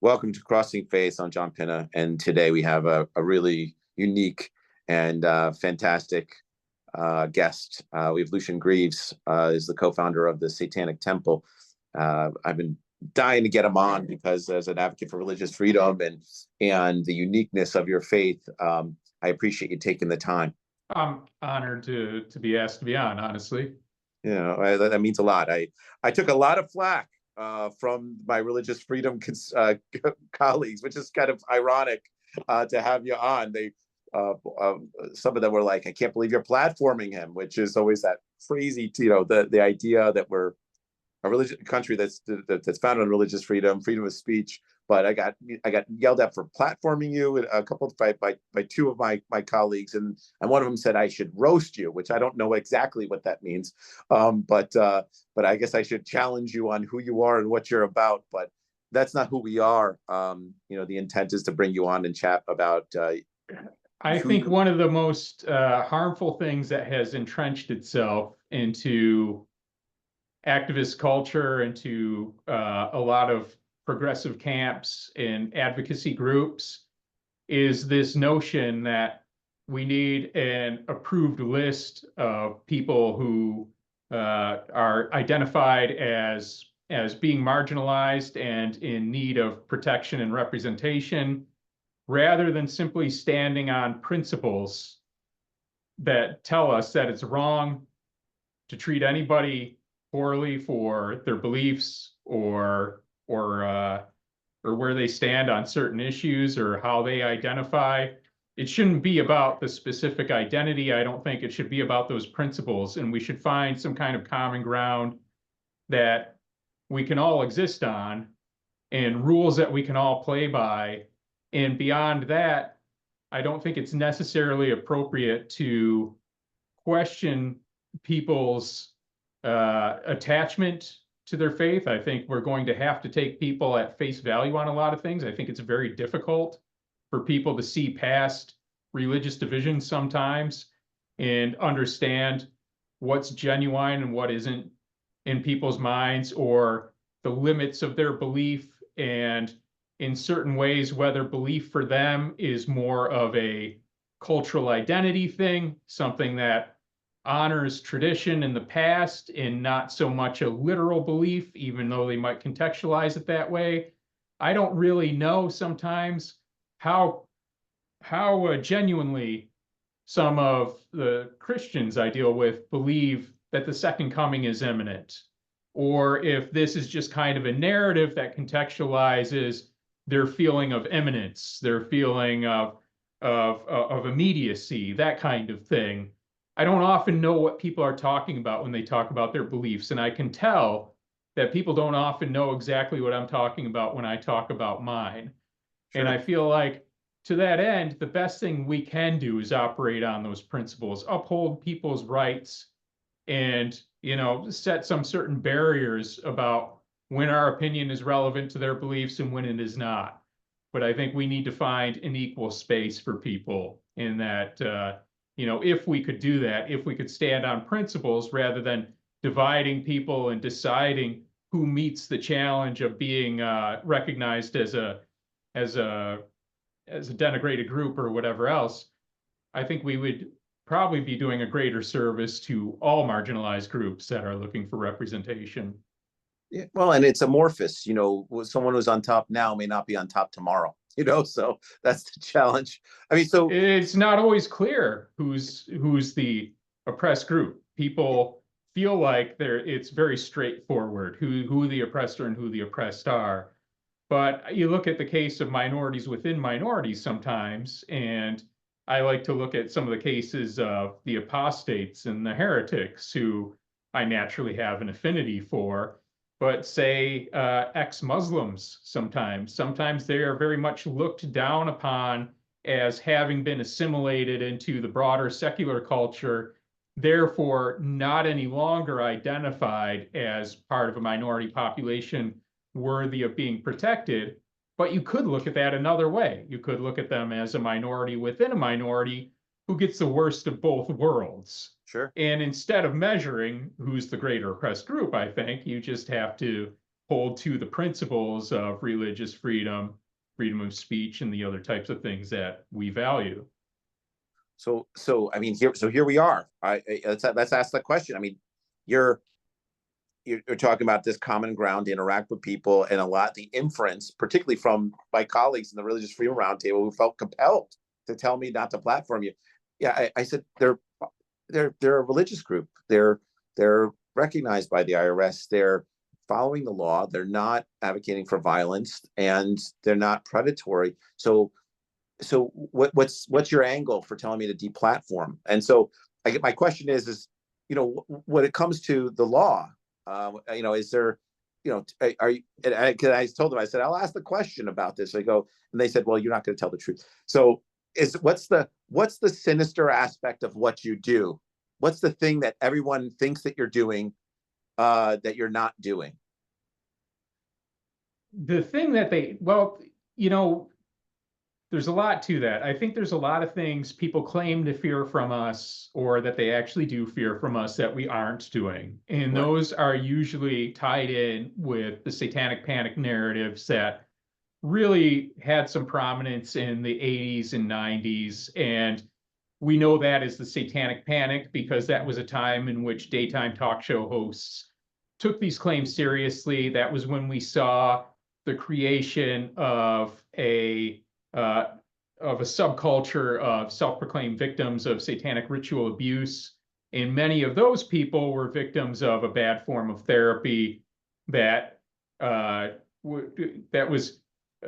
Welcome to Crossing Faiths. I'm John Pinna, and today we have a really unique and fantastic guest. We have Lucien Greaves, is the co-founder of the Satanic Temple. I've been dying to get him on because as an advocate for religious freedom and the uniqueness of your faith, I appreciate you taking the time. I'm honored to be asked to be on, honestly. You know, that means a lot. I took a lot of flack from my religious freedom colleagues, which is kind of ironic to have you on. They some of them were like, "I can't believe you're platforming him," which is always that crazy, the idea that we're a religious country that's founded on religious freedom of speech. But I got yelled at for platforming you a couple by two of my colleagues, and one of them said I should roast you, which I don't know exactly what that means. But I guess I should challenge you on who you are and what you're about. But that's not who we are. The intent is to bring you on and chat about. I think one of the most harmful things that has entrenched itself into activist culture, into a lot of progressive camps and advocacy groups, is this notion that we need an approved list of people who are identified as being marginalized and in need of protection and representation, rather than simply standing on principles that tell us that it's wrong to treat anybody poorly for their beliefs or where they stand on certain issues or how they identify. It shouldn't be about the specific identity. I don't think it should be about those principles, and we should find some kind of common ground that we can all exist on and rules that we can all play by. And beyond that, I don't think it's necessarily appropriate to question people's attachment to their faith. I think we're going to have to take people at face value on a lot of things. I think it's very difficult for people to see past religious divisions sometimes and understand what's genuine and what isn't in people's minds, or the limits of their belief, and in certain ways whether belief for them is more of a cultural identity thing, something that honors tradition in the past and not so much a literal belief, even though they might contextualize it that way. I don't really know sometimes how genuinely some of the Christians I deal with believe that the second coming is imminent, or if this is just kind of a narrative that contextualizes their feeling of imminence, their feeling of immediacy, that kind of thing. I don't often know what people are talking about when they talk about their beliefs, and I can tell that people don't often know exactly what I'm talking about when I talk about mine. Sure. And I feel like to that end, the best thing we can do is operate on those principles, uphold people's rights, and set some certain barriers about when our opinion is relevant to their beliefs and when it is not. But I think we need to find an equal space for people in that, if we could do that, if we could stand on principles rather than dividing people and deciding who meets the challenge of being recognized as a denigrated group or whatever else, I think we would probably be doing a greater service to all marginalized groups that are looking for representation. Yeah, well, and it's amorphous. Someone who's on top now may not be on top tomorrow. So that's the challenge. I mean, so it's not always clear who's the oppressed group. People feel like it's very straightforward who the oppressor and who the oppressed are. But you look at the case of minorities within minorities sometimes, and I like to look at some of the cases of the apostates and the heretics, who I naturally have an affinity for. But say ex-Muslims, sometimes they are very much looked down upon as having been assimilated into the broader secular culture, therefore not any longer identified as part of a minority population worthy of being protected. But you could look at that another way. You could look at them as a minority within a minority who gets the worst of both worlds. Sure. And instead of measuring who's the greater oppressed group, I think you just have to hold to the principles of religious freedom, freedom of speech, and the other types of things that we value. So I mean, here we are. Let's ask the question. I mean, you're talking about this common ground to interact with people, and a lot the inference, particularly from my colleagues in the Religious Freedom Roundtable, who felt compelled to tell me not to platform you. Yeah, I said they're a religious group. They're recognized by the IRS. They're following the law. They're not advocating for violence, and they're not predatory. So what's your angle for telling me to deplatform? And so I get my question is when it comes to the law, is there, are you? And I told them, I said, I'll ask the question about this. I go, and they said, well, you're not going to tell the truth. So what's the sinister aspect of what you do? What's the thing that everyone thinks that you're doing that you're not doing? The thing that there's a lot to that. I think there's a lot of things people claim to fear from us, or that they actually do fear from us, that we aren't doing. And Right. Those are usually tied in with the satanic panic narratives that really had some prominence in the 80s and 90s. And we know that as the satanic panic because that was a time in which daytime talk show hosts took these claims seriously. That was when we saw the creation of a subculture of self-proclaimed victims of satanic ritual abuse. And many of those people were victims of a bad form of therapy that was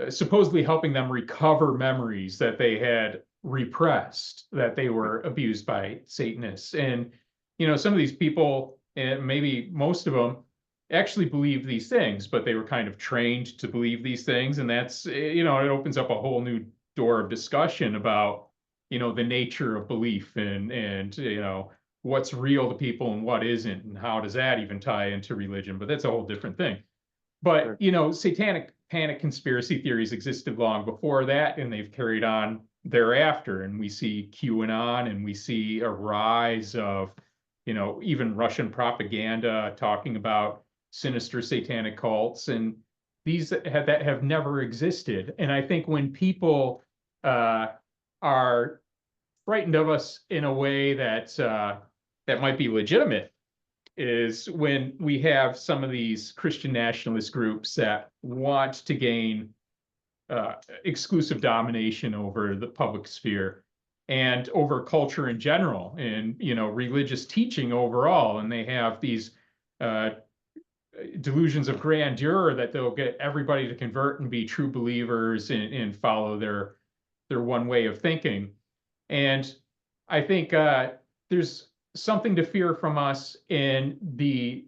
supposedly helping them recover memories that they had repressed, that they were abused by Satanists. And, some of these people, and maybe most of them, actually believed these things, but they were kind of trained to believe these things. And that's, it opens up a whole new door of discussion about, the nature of belief and what's real to people and what isn't, and how does that even tie into religion. But that's a whole different thing. But, satanic panic conspiracy theories existed long before that, and they've carried on thereafter. And we see QAnon, and we see a rise of, even Russian propaganda talking about sinister satanic cults, and these that have never existed. And I think when people are frightened of us in a way that might be legitimate, is when we have some of these Christian nationalist groups that want to gain exclusive domination over the public sphere and over culture in general, and religious teaching overall. And they have these delusions of grandeur that they'll get everybody to convert and be true believers and follow their one way of thinking. And I think there's something to fear from us in the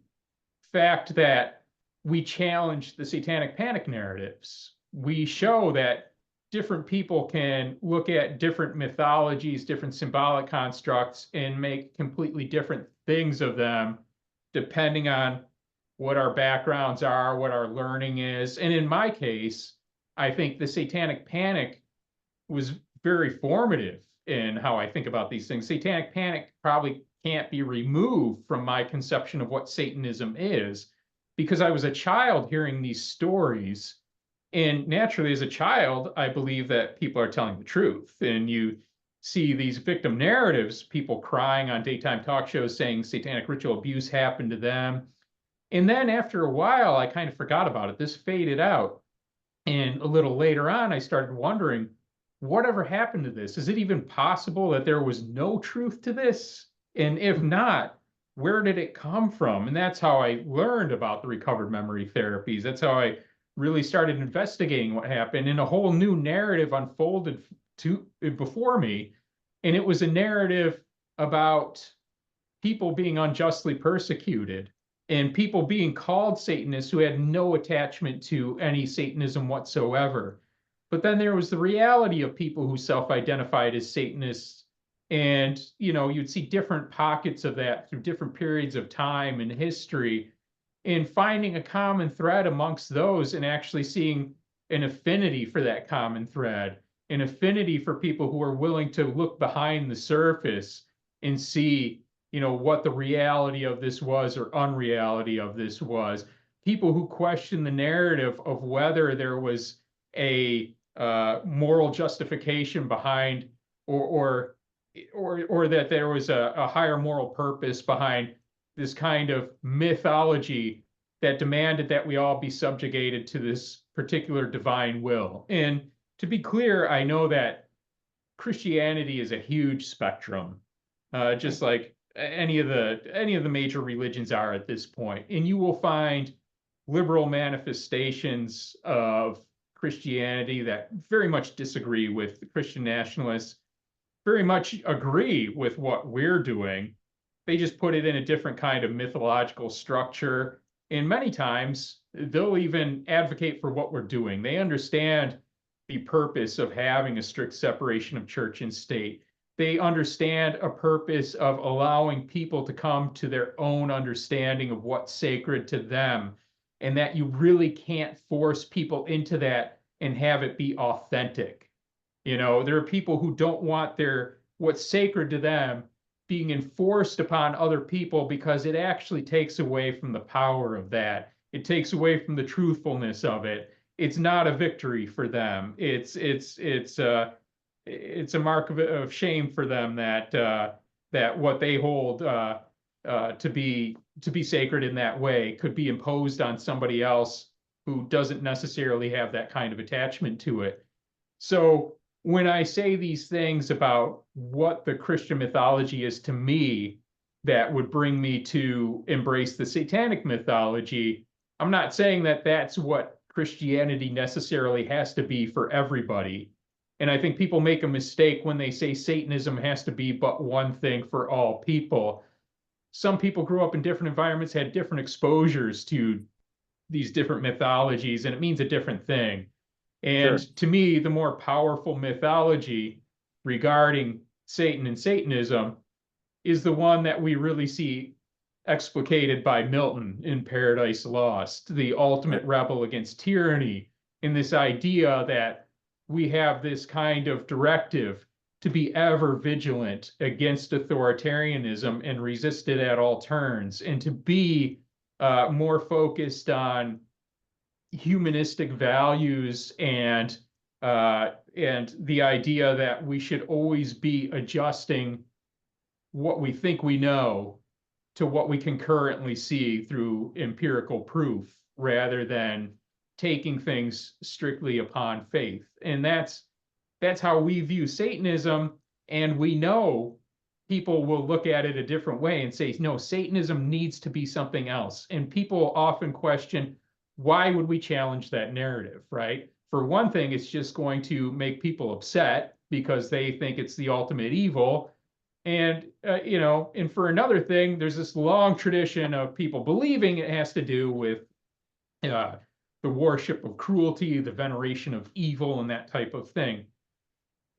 fact that we challenge the satanic panic narratives. We show that different people can look at different mythologies, different symbolic constructs, and make completely different things of them, depending on what our backgrounds are, what our learning is. And in my case, I think the satanic panic was very formative in how I think about these things. Satanic panic probably can't be removed from my conception of what Satanism is, because I was a child hearing these stories. And naturally, as a child, I believe that people are telling the truth. And you see these victim narratives, people crying on daytime talk shows saying satanic ritual abuse happened to them. And then after a while, I kind of forgot about it. This faded out. And a little later on, I started wondering, whatever happened to this? Is it even possible that there was no truth to this? And if not, where did it come from? And that's how I learned about the recovered memory therapies. That's how I really started investigating what happened, and a whole new narrative unfolded before me. And it was a narrative about people being unjustly persecuted and people being called Satanists who had no attachment to any Satanism whatsoever. But then there was the reality of people who self-identified as Satanists. And, you'd see different pockets of that through different periods of time and history, and finding a common thread amongst those and actually seeing an affinity for that common thread, an affinity for people who are willing to look behind the surface and see, what the reality of this was or unreality of this was. people who question the narrative of whether there was a moral justification behind, or or that there was a higher moral purpose behind this kind of mythology that demanded that we all be subjugated to this particular divine will. And to be clear, I know that Christianity is a huge spectrum, just like any of the major religions are at this point. And you will find liberal manifestations of Christianity that very much disagree with the Christian nationalists, very much agree with what we're doing. They just put it in a different kind of mythological structure. And many times they'll even advocate for what we're doing. They understand the purpose of having a strict separation of church and state. They understand a purpose of allowing people to come to their own understanding of what's sacred to them, and that you really can't force people into that and have it be authentic. You know, there are people who don't want their what's sacred to them being enforced upon other people, because it actually takes away from the power of that. It takes away from the truthfulness of it. It's not a victory for them. It's a mark of shame for them that that what they hold to be sacred in that way could be imposed on somebody else who doesn't necessarily have that kind of attachment to it. So when I say these things about what the Christian mythology is to me, that would bring me to embrace the satanic mythology, I'm not saying that that's what Christianity necessarily has to be for everybody. And I think people make a mistake when they say Satanism has to be but one thing for all people. Some people grew up in different environments, had different exposures to these different mythologies, and it means a different thing. And Sure. to me, the more powerful mythology regarding Satan and Satanism is the one that we really see explicated by Milton in Paradise Lost, the ultimate rebel against tyranny, in this idea that we have this kind of directive to be ever vigilant against authoritarianism and resist it at all turns, and to be more focused on humanistic values and the idea that we should always be adjusting what we think we know to what we can currently see through empirical proof, rather than taking things strictly upon faith. And that's how we view Satanism. And we know people will look at it a different way and say, no, Satanism needs to be something else. And people often question, why would we challenge that narrative, right? For one thing, it's just going to make people upset because they think it's the ultimate evil. And, and for another thing, there's this long tradition of people believing it has to do with uh, the worship of cruelty, the veneration of evil, and that type of thing.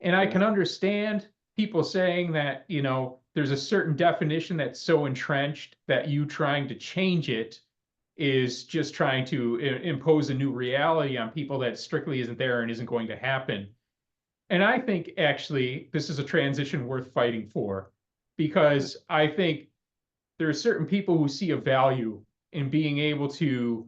And I can understand people saying that, there's a certain definition that's so entrenched that you trying to change it is just trying to impose a new reality on people that strictly isn't there and isn't going to happen. And I think actually this is a transition worth fighting for, because I think there are certain people who see a value in being able to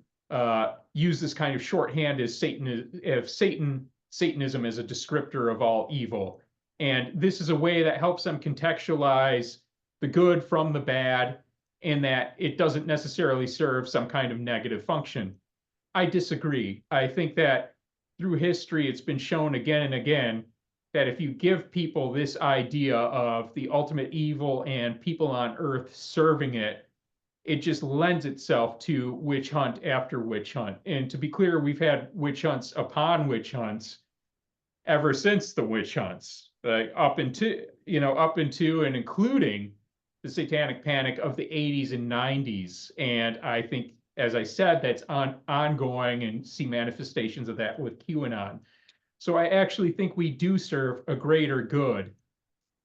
use this kind of shorthand as Satanism as a descriptor of all evil. And this is a way that helps them contextualize the good from the bad, and that it doesn't necessarily serve some kind of negative function. I disagree. I think that through history, it's been shown again and again that if you give people this idea of the ultimate evil and people on earth serving it, it just lends itself to witch hunt after witch hunt. And to be clear, we've had witch hunts upon witch hunts ever since the witch hunts, up into and including the Satanic Panic of the 80s and 90s. And I think, as I said, that's ongoing, and see manifestations of that with QAnon. So I actually think we do serve a greater good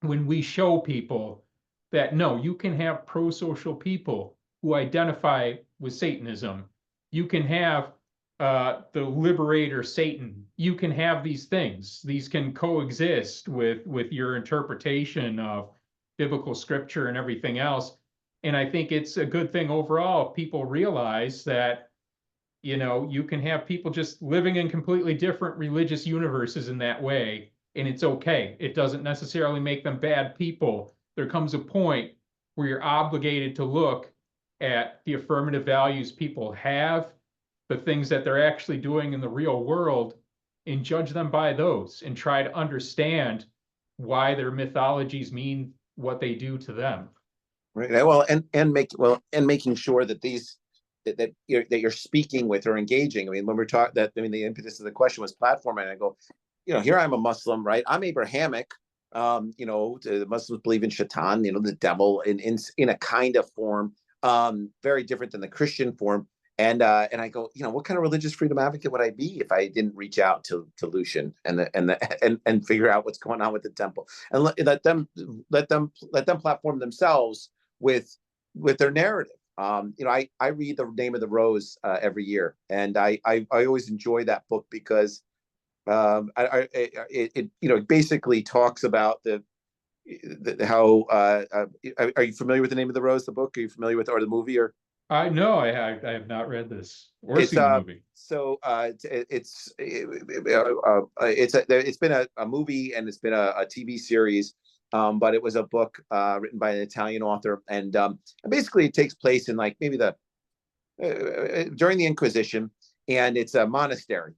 when we show people that, no, you can have pro-social people who identify with Satanism. You can have the liberator Satan. You can have these things. These can coexist with your interpretation of biblical scripture and everything else. And I think it's a good thing overall if people realize that You know, you can have people just living in completely different religious universes in that way, and it's okay. It doesn't necessarily make them bad people. There comes a point where you're obligated to look at the affirmative values people have, the things that they're actually doing in the real world, and judge them by those and try to understand why their mythologies mean what they do to them. Right. Well, and making sure that these that you're speaking with or engaging. I mean, when we're talking that, I mean, the impetus of the question was platform, and I go, here I'm a Muslim, right? I'm Abrahamic. The Muslims believe in Shaitan, the devil in a kind of form, very different than the Christian form. And I go, what kind of religious freedom advocate would I be if I didn't reach out to Lucien and figure out what's going on with the temple and let them platform themselves with their narrative. I read The Name of the Rose every year, and I always enjoy that book because it basically talks about how are you familiar with The Name of the Rose, the book? Are you familiar with, or the movie? Or I know I have not read this or it's seen the movie. So it's been a movie, and it's been a TV series, but it was a book written by an Italian author, and basically it takes place in like maybe during the Inquisition, and it's a monastery.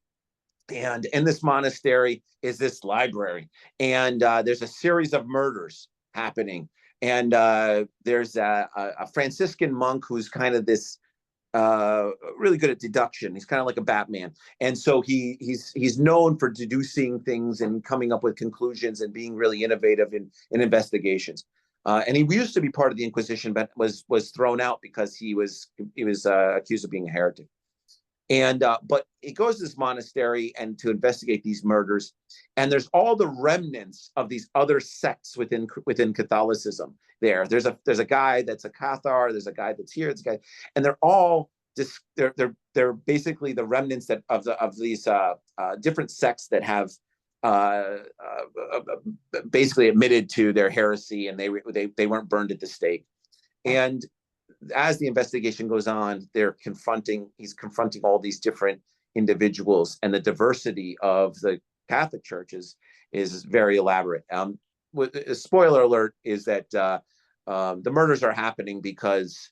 And in this monastery is this library, and there's a series of murders happening. And there's a Franciscan monk who's kind of this really good at deduction. He's kind of like a Batman, and so he's known for deducing things and coming up with conclusions and being really innovative in investigations. And he used to be part of the Inquisition, but was thrown out because he was accused of being a heretic. And but he goes to this monastery and to investigate these murders, and there's all the remnants of these other sects within Catholicism. There's a guy that's a Cathar, there's a guy that's here, there's a guy, and they're all just they're basically the remnants of these different sects that have basically admitted to their heresy, and they weren't burned at the stake. And as the investigation goes on, he's confronting all these different individuals, and the diversity of the Catholic Church is very elaborate. Spoiler alert is that the murders are happening because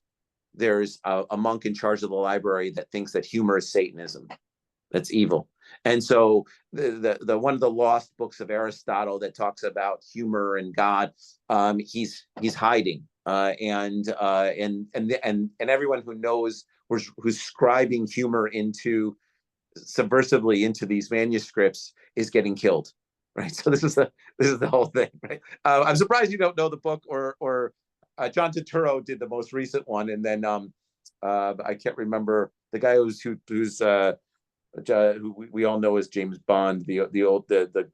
there's a monk in charge of the library that thinks that humor is Satanism. That's evil. And so the one of the lost books of Aristotle that talks about humor and God, he's hiding. And everyone who knows who's scribing humor subversively into these manuscripts is getting killed, right? So this is the whole thing, right? I'm surprised you don't know the book, or John Turturro did the most recent one, and then I can't remember the guy who we all know as James Bond, the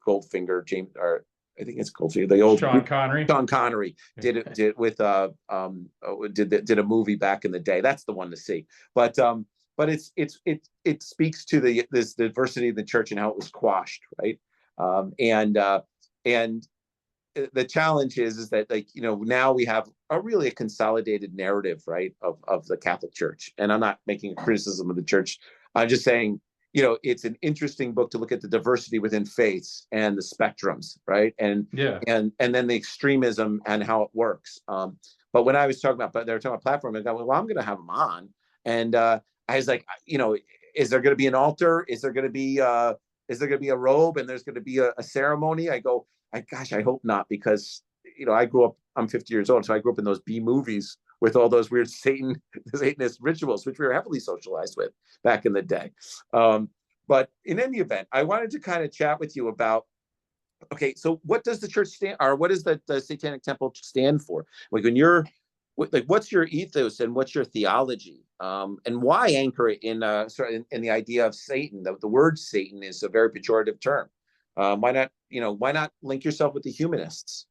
Goldfinger James, or I think it's Goldfinger, the old Sean Connery. Sean Connery did a movie back in the day. That's the one to see. But it speaks to this diversity of the church and how it was quashed, right? And the challenge is that, like, now we have a consolidated narrative, right, of the Catholic Church. And I'm not making a criticism of the church. I'm just saying, it's an interesting book to look at the diversity within faiths and the spectrums, right? And then the extremism and how it works. But when I was talking about, they were talking about platform, I go, well, I'm going to have them on, and I was like, is there going to be an altar? Is there going to be a robe, and there's going to be a ceremony? I go, gosh, I hope not, because I grew up. I'm 50 years old, so I grew up in those B movies with all those weird Satanist rituals, which we were heavily socialized with back in the day. But in any event, I wanted to kind of chat with you about, okay, so what does the church stand, or what does the Satanic Temple stand for? Like, what's your ethos and what's your theology? And why anchor it in the idea of Satan? The word Satan is a very pejorative term. Why not link yourself with the humanists?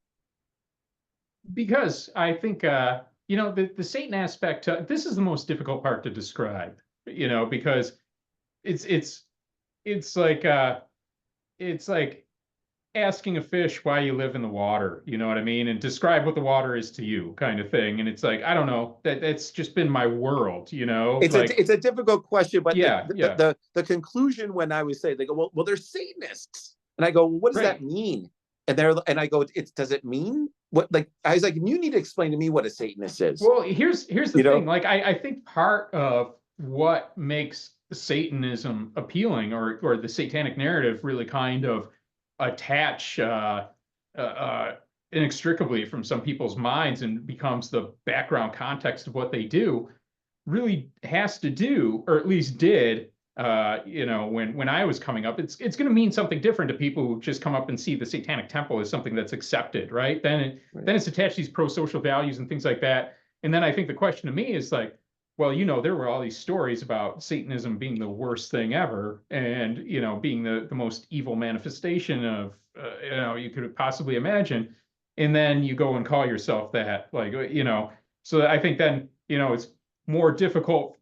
Because I think the Satan aspect, this is the most difficult part to describe, because it's like asking a fish why you live in the water, you know what I mean? And describe what the water is to you, kind of thing. And it's like, I don't know, that's just been my world, you know? Like, it's a difficult question, but yeah, yeah, the conclusion when I was saying, they go, well, they're Satanists. And I go, well, what does that right. mean? And I go, does it mean what? Like, I was like, you need to explain to me what a Satanist is. Well, here's the You thing. know? Like, I think part of what makes Satanism appealing, or the satanic narrative, really kind of attach inextricably from some people's minds and becomes the background context of what they do, really has to do, or at least did, you know, when I was coming up. It's going to mean something different to people who just come up and see the Satanic Temple as something that's accepted, right? Then it's attached to these pro-social values and things like that. And then I think the question to me is like, well, you know, there were all these stories about Satanism being the worst thing ever, and, you know, being the most evil manifestation of, you know, you could possibly imagine. And then you go and call yourself that, like, you know. So I think then, you know, it's more difficult.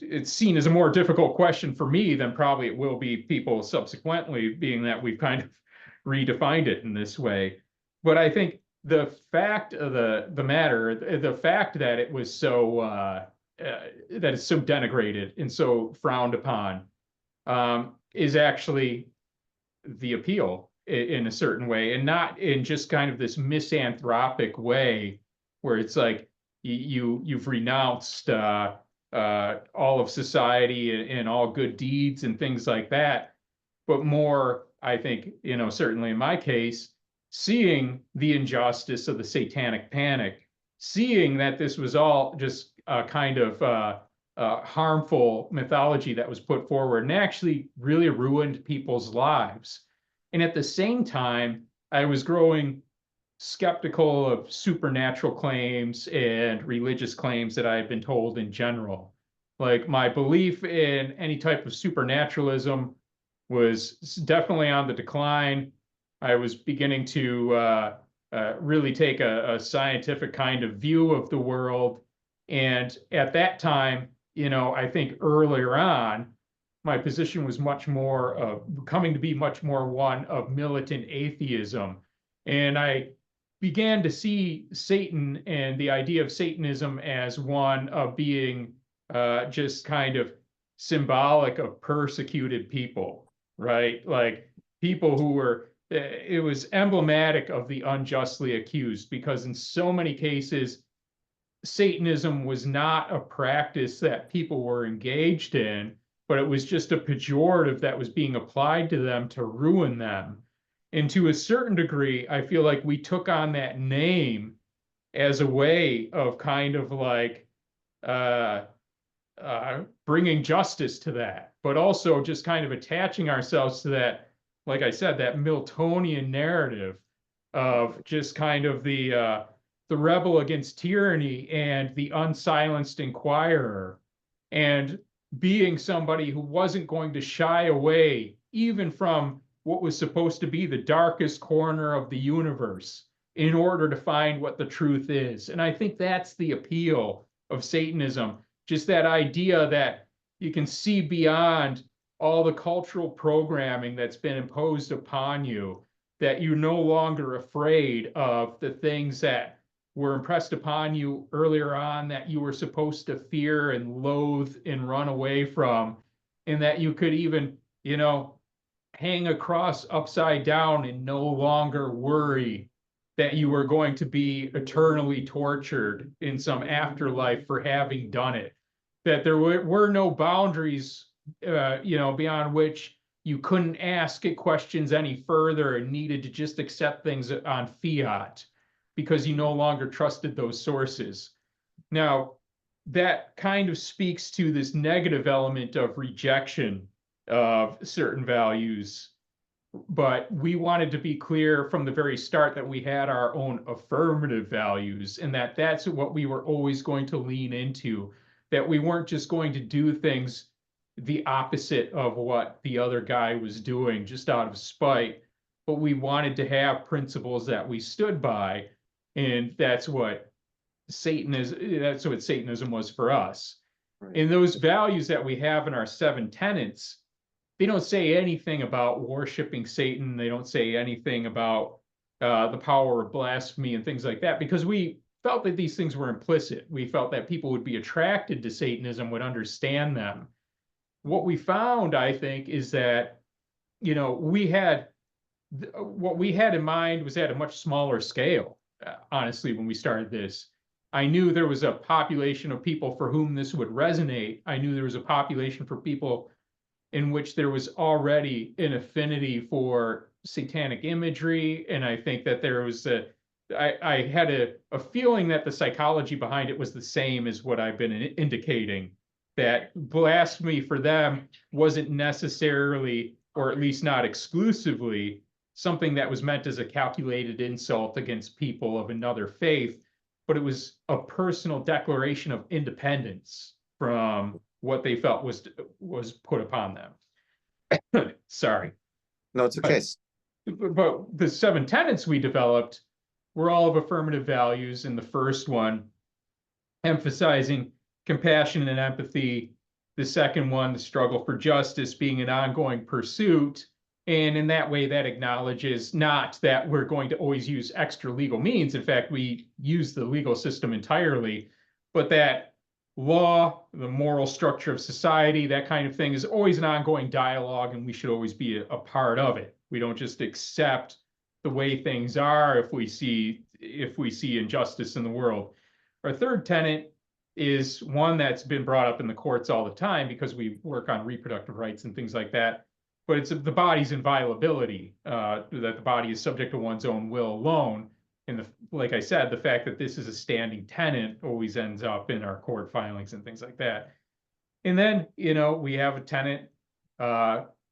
It's seen as a more difficult question for me than probably it will be people subsequently, being that we've kind of redefined it in this way. But I think the fact of the matter, the fact that it was so that it's so denigrated and so frowned upon, is actually the appeal in a certain way, and not in just kind of this misanthropic way where it's like you've renounced all of society and all good deeds and things like that, but more, I think, you know, certainly in my case, seeing the injustice of the satanic panic, seeing that this was all just a kind of harmful mythology that was put forward and actually really ruined people's lives. And at the same time, I was growing skeptical of supernatural claims and religious claims that I had been told in general. Like, my belief in any type of supernaturalism was definitely on the decline. I was beginning to really take a scientific kind of view of the world. And at that time, you know, I think earlier on, my position was much more coming to be much more one of militant atheism. And I began to see Satan and the idea of Satanism as one of being just kind of symbolic of persecuted people, right? Like, people who were, it was emblematic of the unjustly accused, because in so many cases, Satanism was not a practice that people were engaged in, but it was just a pejorative that was being applied to them to ruin them. And to a certain degree, I feel like we took on that name as a way of kind of like uh, bringing justice to that, but also just kind of attaching ourselves to that, like I said, that Miltonian narrative of just kind of the rebel against tyranny and the unsilenced inquirer, and being somebody who wasn't going to shy away even from what was supposed to be the darkest corner of the universe in order to find what the truth is. And I think that's the appeal of Satanism, just that idea that you can see beyond all the cultural programming that's been imposed upon you, that you're no longer afraid of the things that were impressed upon you earlier on that you were supposed to fear and loathe and run away from, and that you could even, you know, hang a cross upside down and no longer worry that you were going to be eternally tortured in some afterlife for having done it. That there were no boundaries, you know, beyond which you couldn't ask it questions any further and needed to just accept things on fiat because you no longer trusted those sources. Now, that kind of speaks to this negative element of rejection of certain values, but we wanted to be clear from the very start that we had our own affirmative values, and that that's what we were always going to lean into, that we weren't just going to do things the opposite of what the other guy was doing just out of spite, but we wanted to have principles that we stood by. And that's what Satanism was for us. Right. And those values that we have in our 7 tenets, they don't say anything about worshiping Satan. They don't say anything about the power of blasphemy and things like that, because we felt that these things were implicit. We felt that people would be attracted to Satanism, would understand them. What we found, I think, is that, what we had in mind was at a much smaller scale, honestly, when we started this. I knew there was a population of people for whom this would resonate. I knew there was a population for people in which there was already an affinity for satanic imagery. And I think that there was I had a feeling that the psychology behind it was the same as what I've been indicating, that blasphemy for them wasn't necessarily, or at least not exclusively, something that was meant as a calculated insult against people of another faith, but it was a personal declaration of independence from what they felt was put upon them. Sorry. No, it's okay. But the 7 tenets we developed were all of affirmative values. In the first one, emphasizing compassion and empathy. The second one, the struggle for justice, being an ongoing pursuit. And in that way, that acknowledges not that we're going to always use extra legal means. In fact, we use the legal system entirely, but that law, the moral structure of society, that kind of thing is always an ongoing dialogue, and we should always be a part of it. We don't just accept the way things are if we see injustice in the world. Our third tenet is one that's been brought up in the courts all the time because we work on reproductive rights and things like that. But it's the body's inviolability, that the body is subject to one's own will alone. And like I said, the fact that this is a standing tenet always ends up in our court filings and things like that. And then, we have a tenet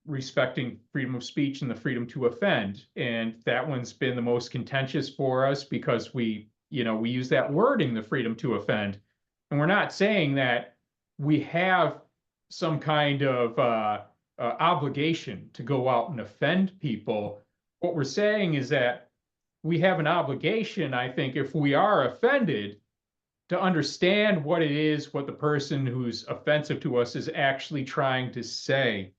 respecting freedom of speech and the freedom to offend. And that one's been the most contentious for us because we use that wording, the freedom to offend. And we're not saying that we have some kind of obligation to go out and offend people. What we're saying is that we have an obligation, I think, if we are offended, to understand what it is, what the person who's offensive to us is actually trying to say,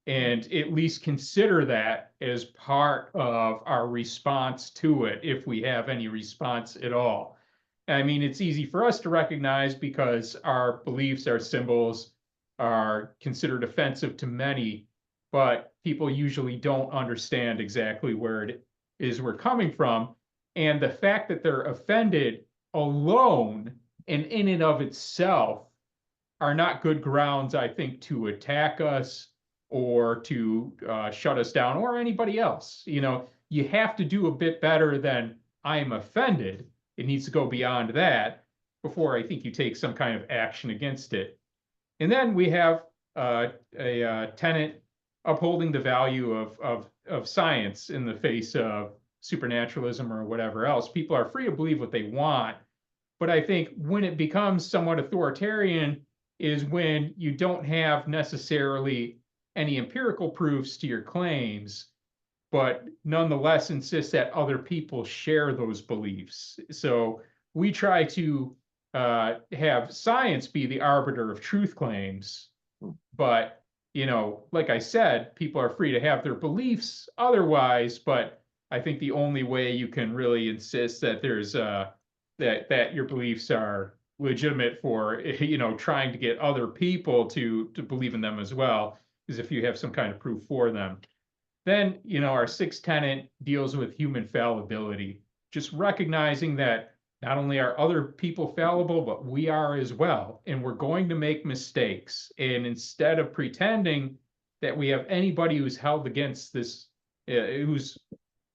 and at least consider that as part of our response to it, if we have any response at all. I mean, it's easy for us to recognize because our beliefs, our symbols are considered offensive to many, but people usually don't understand exactly where it is we're coming from. And the fact that they're offended alone and in and of itself are not good grounds, I think, to attack us or to shut us down or anybody else. You have to do a bit better than I'm offended. It needs to go beyond that before I think you take some kind of action against it. And then we have a tenet upholding the value of science in the face of supernaturalism or whatever else. People are free to believe what they want, but I think when it becomes somewhat authoritarian is when you don't have necessarily any empirical proofs to your claims, but nonetheless insist that other people share those beliefs. So we try to have science be the arbiter of truth claims, but like I said, people are free to have their beliefs otherwise. But I think the only way you can really insist that there's that your beliefs are legitimate for trying to get other people to believe in them as well is if you have some kind of proof for them. Then, our sixth tenet deals with human fallibility, just recognizing that not only are other people fallible, but we are as well. And we're going to make mistakes. And instead of pretending that we have anybody who's held against this, who's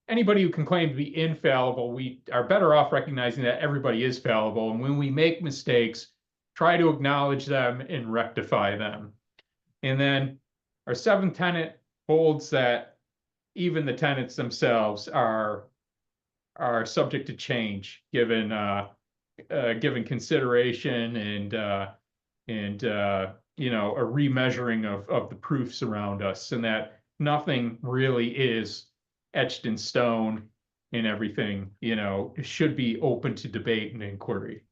anybody who can claim to be infallible, we are better off recognizing that everybody is fallible. And when we make mistakes, try to acknowledge them and rectify them. And then our seventh tenet holds that even the tenets themselves are subject to change given consideration and a remeasuring of the proofs around us, and that nothing really is etched in stone, and everything should be open to debate and inquiry.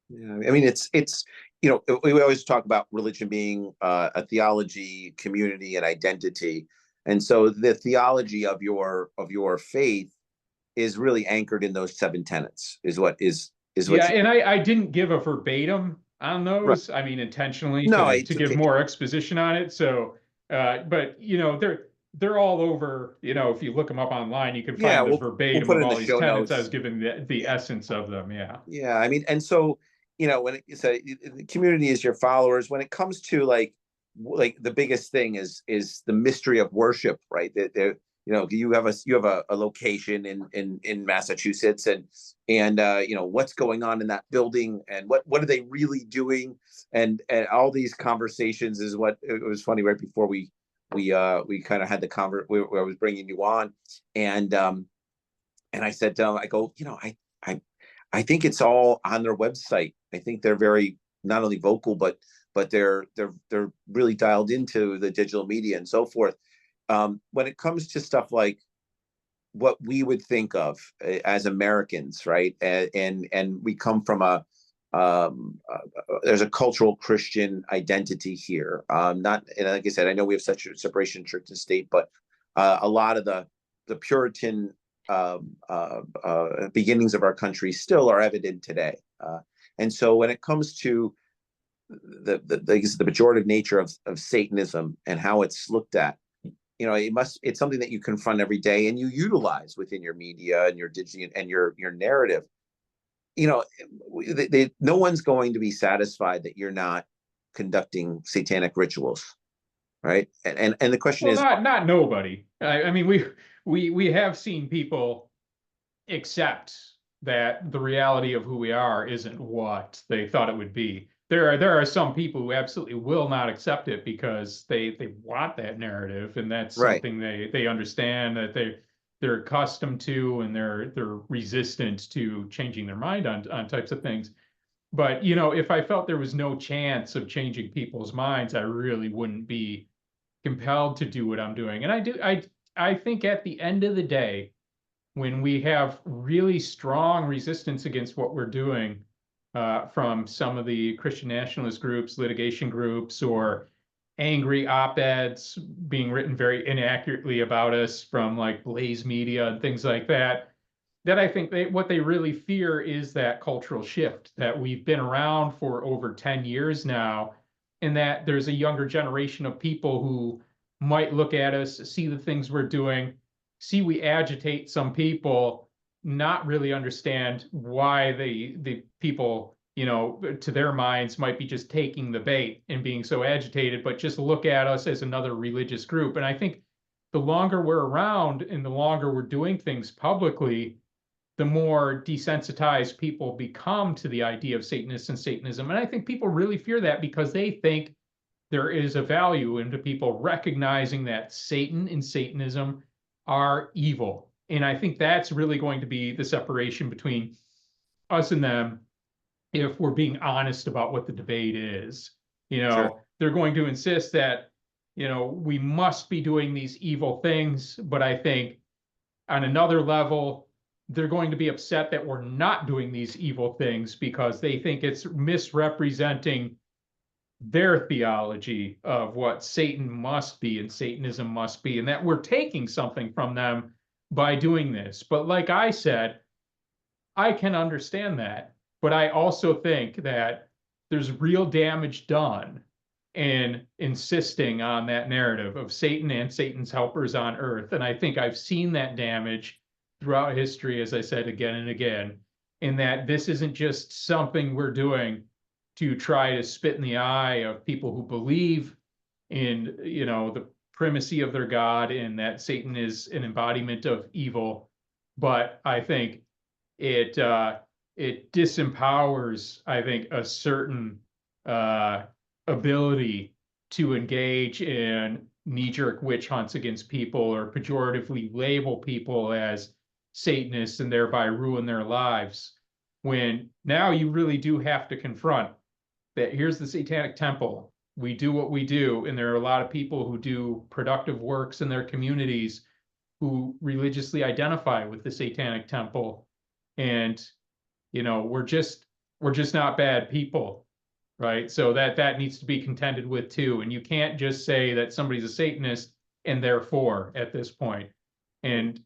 Yeah, I mean, it's we always talk about religion being a theology, community, and identity. And so the theology of your faith is really anchored in those seven tenets, is Yeah, what you and I didn't give a verbatim on right. those. I mean, intentionally No, to give more exposition on it. So, but they're all over. If you look them up online, you can yeah, find the we'll verbatim put of it in all the these show tenets. I notes. was giving the essence of them. Yeah. Yeah, I mean, and so when it's the community is your followers. When it comes to like the biggest thing is the mystery of worship, right? That you have a location in Massachusetts, and what's going on in that building, and what are they really doing, and all these conversations is what it was funny right before we kind of had the where I was bringing you on, and I said, I go, I I think it's all on their website. I think they're very not only vocal, but they're really dialed into the digital media and so forth. When it comes to stuff like what we would think of as Americans, right? And we come from there's a cultural Christian identity here. Not, and like I said, I know we have such a separation church and state, but a lot of the Puritan beginnings of our country still are evident today. And so when it comes to the pejorative nature of Satanism and how it's looked at, it's something that you confront every day and you utilize within your media and your digital and your narrative. No one's going to be satisfied that you're not conducting satanic rituals, right? And the question Well, is, not nobody. I mean, we have seen people accept that the reality of who we are isn't what they thought it would be. There are some people who absolutely will not accept it because they want that narrative, and that's right, something they understand that they're accustomed to, and they're resistant to changing their mind on types of things. But if I felt there was no chance of changing people's minds, I really wouldn't be compelled to do what I'm doing. And I think at the end of the day, when we have really strong resistance against what we're doing from some of the Christian nationalist groups, litigation groups, or angry op-eds being written very inaccurately about us from like Blaze Media and things like that, that I think what they really fear is that cultural shift that we've been around for over 10 years now, and that there's a younger generation of people who might look at us, see the things we're doing, see we agitate some people, not really understand why the people, to their minds might be just taking the bait and being so agitated, but just look at us as another religious group. And I think the longer we're around and the longer we're doing things publicly, the more desensitized people become to the idea of Satanists and Satanism. And I think people really fear that because they think there is a value into people recognizing that Satan and Satanism are evil. And I think that's really going to be the separation between us and them if we're being honest about what the debate is. sure, They're going to insist that, we must be doing these evil things. But I think on another level, they're going to be upset that we're not doing these evil things because they think it's misrepresenting their theology of what Satan must be and Satanism must be, and that we're taking something from them by doing this. But like I said, I can understand that. But I also think that there's real damage done in insisting on that narrative of Satan and Satan's helpers on earth. And I think I've seen that damage throughout history, as I said again and again, in that this isn't just something we're doing to try to spit in the eye of people who believe in, the primacy of their God and that Satan is an embodiment of evil. But I think it disempowers, I think, a certain ability to engage in knee-jerk witch hunts against people or pejoratively label people as Satanists and thereby ruin their lives. When now you really do have to confront that here's the Satanic Temple. We do what we do, and there are a lot of people who do productive works in their communities who religiously identify with the Satanic Temple, and we're just not bad people. right? So that needs to be contended with too. And you can't just say that somebody's a Satanist and therefore at this point. And,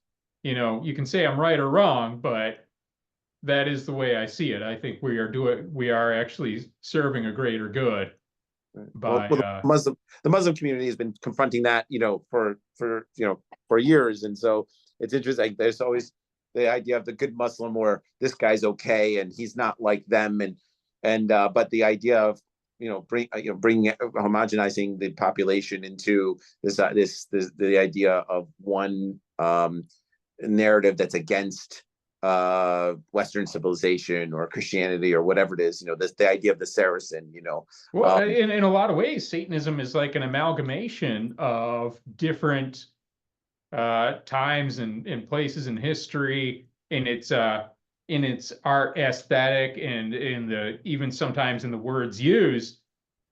you can say I'm right or wrong, but that is the way I see it. I think we are actually serving a greater good Right. Well, by the Muslim community has been confronting that, for years, and so it's interesting. Like, there's always the idea of the good Muslim, where this guy's okay and he's not like them, and but the idea of bringing homogenizing the population into this the idea of one narrative that's against Western civilization or Christianity or whatever it is, the idea of the Saracen, well, in a lot of ways, Satanism is like an amalgamation of different times and places in history, in its art aesthetic, and in the even sometimes in the words used,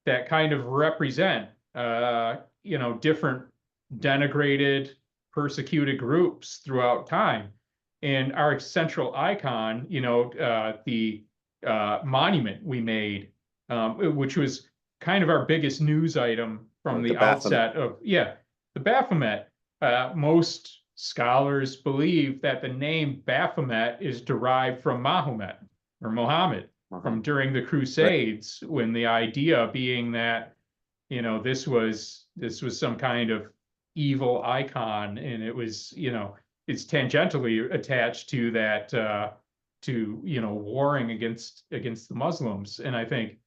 that kind of represent different denigrated, persecuted groups throughout time. And our central icon, the monument we made, which was kind of our biggest news item from the the Baphomet. outset of, the Baphomet. Most scholars believe that the name Baphomet is derived from Mahomet or Mohammed from during the Crusades, when the idea being that, this was some kind of evil icon, and it was, it's tangentially attached to that, warring against the Muslims. And I think,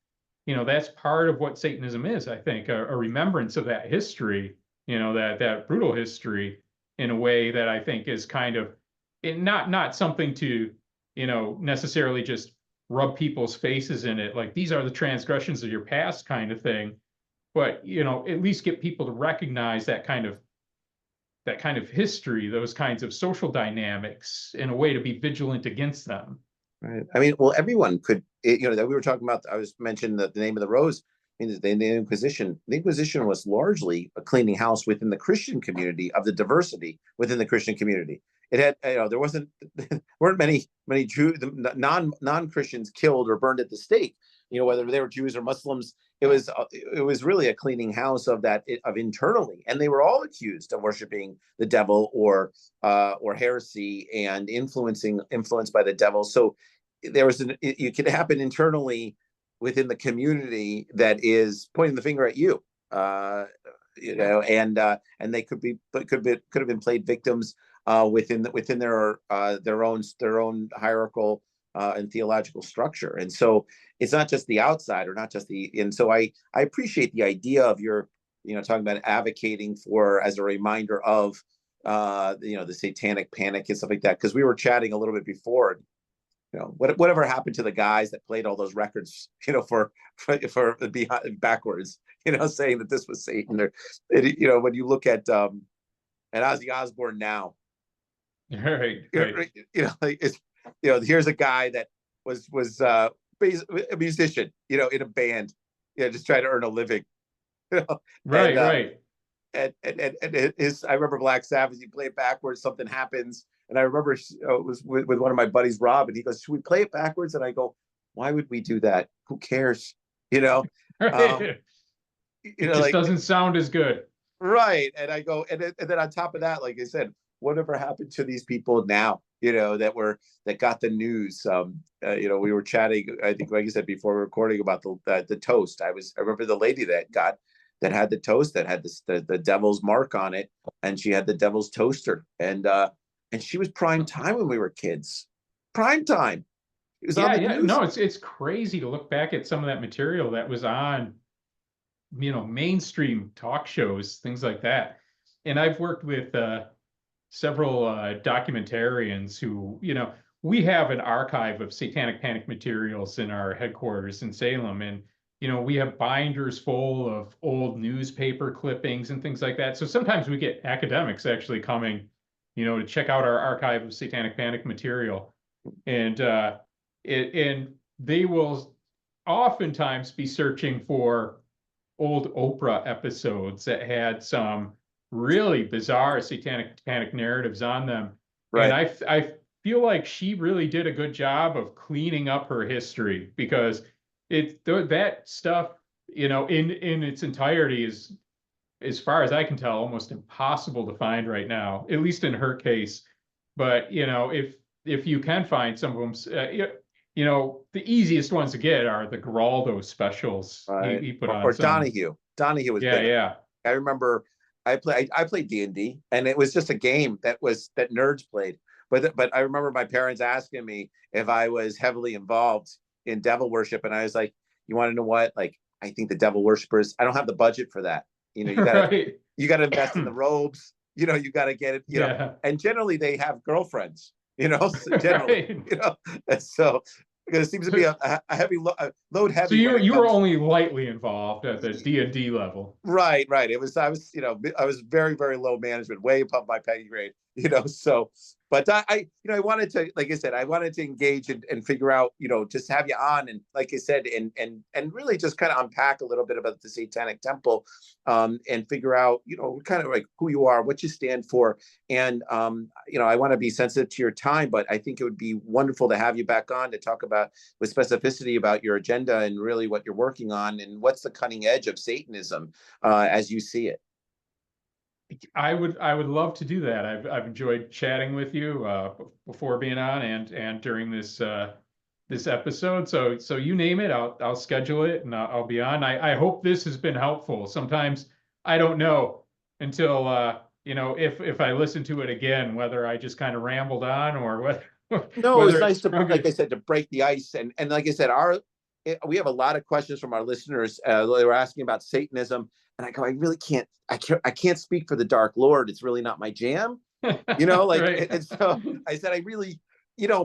that's part of what Satanism is. I think a remembrance of that history, that brutal history, in a way that I think is kind of not something to, necessarily just rub people's faces in it, like these are the transgressions of your past kind of thing, but at least get people to recognize that kind of history, those kinds of social dynamics, in a way to be vigilant against them. Right. I mean, well, everyone could, that we were talking about. I was mentioning the name of the rose. I mean, the Inquisition. The Inquisition was largely a cleaning house within the Christian community, of the diversity within the Christian community. It had, there weren't many Jews, non-Christians killed or burned at the stake. Whether they were Jews or Muslims, it was really a cleaning house of that, of internally, and they were all accused of worshiping the devil or heresy and influenced by the devil. So it could happen internally within the community that is pointing the finger at you, and they could have been played victims within their own hierarchical and theological structure. And so it's not just the outside, or not just and so I appreciate the idea of your, talking about advocating for, as a reminder of the satanic panic and stuff like that, because we were chatting a little bit before. Whatever happened to the guys that played all those records, for behind, backwards, saying that this was Satan, or, when you look at Ozzy Osbourne now, Right. here's a guy that was a musician, in a band, just trying to earn a living, Right, and, right. And I remember Black Sabbath. You play it backwards, something happens. And I remember it was with one of my buddies, Rob, and he goes, "Should we play it backwards?" And I go, "Why would we do that? Who cares?" Right. It just Like, doesn't sound as good. right. And I go, and then on top of that, like I said, whatever happened to these people now, that got the news? We were chatting, I think, like you said, before recording, about the toast. I remember the lady that had the toast that had the devil's mark on it, and she had the devil's toaster, and she was prime time when we were kids. Prime time. It was on the news. No, it's crazy to look back at some of that material that was on, mainstream talk shows, things like that. And I've worked with several documentarians who, we have an archive of satanic panic materials in our headquarters in Salem. And, we have binders full of old newspaper clippings and things like that. So sometimes we get academics actually coming, to check out our archive of satanic panic material. And and they will oftentimes be searching for old Oprah episodes that had some really bizarre satanic panic narratives on them. Right. And I feel like she really did a good job of cleaning up her history, because that stuff, in its entirety is, as far as I can tell, almost impossible to find right now, at least in her case. But if you can find some of them, the easiest ones to get are the Geraldo specials. He put on or some. Donahue. Donahue was Yeah, big. yeah. I remember I played D&D, and it was just a game that nerds played. But I remember my parents asking me if I was heavily involved in devil worship, and I was like, you want to know what? Like, I think the devil worshippers, I don't have the budget for that. You gotta Right. you gotta invest in the robes. You gotta get it. Yeah. And generally they have girlfriends. Generally, Right. and so because it seems to be a heavy load So heavy when it you were comes. only lightly involved at the D&D level. Right. I was very, very low management, way above my pay grade, so, but I wanted to, like I said, I wanted to engage and figure out, just have you on. And like I said, and really just kind of unpack a little bit about the Satanic Temple, and figure out, kind of like who you are, what you stand for. And, I want to be sensitive to your time, but I think it would be wonderful to have you back on to talk about with specificity about your agenda and really what you're working on and what's the cutting edge of Satanism, as you see it. I would love to do that. I've enjoyed chatting with you before being on and during this this episode. So you name it, I'll schedule it and I'll be on. I hope this has been helpful. Sometimes I don't know until if I listen to it again whether I just kind of rambled on or whether No, it's whether nice it's to, like I strung. said, to break the ice. And like I said, we have a lot of questions from our listeners. They were asking about Satanism, and I go, I really can't. I can't speak for the Dark Lord. It's really not my jam. Like, Right. and so I said, I really,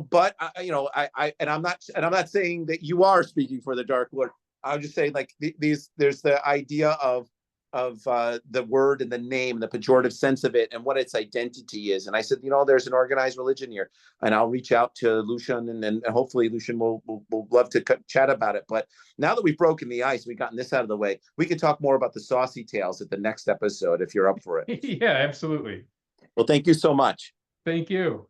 but and I'm not saying that you are speaking for the Dark Lord. I'm just saying, like, there's the idea of the word and the name, the pejorative sense of it, and what its identity is. And I said, there's an organized religion here, and I'll reach out to Lucien, and hopefully Lucien will love to chat about it. But now that we've broken the ice, we've gotten this out of the way, we can talk more about the saucy tales at the next episode if you're up for it. Yeah, absolutely. Well, thank you so much. Thank you.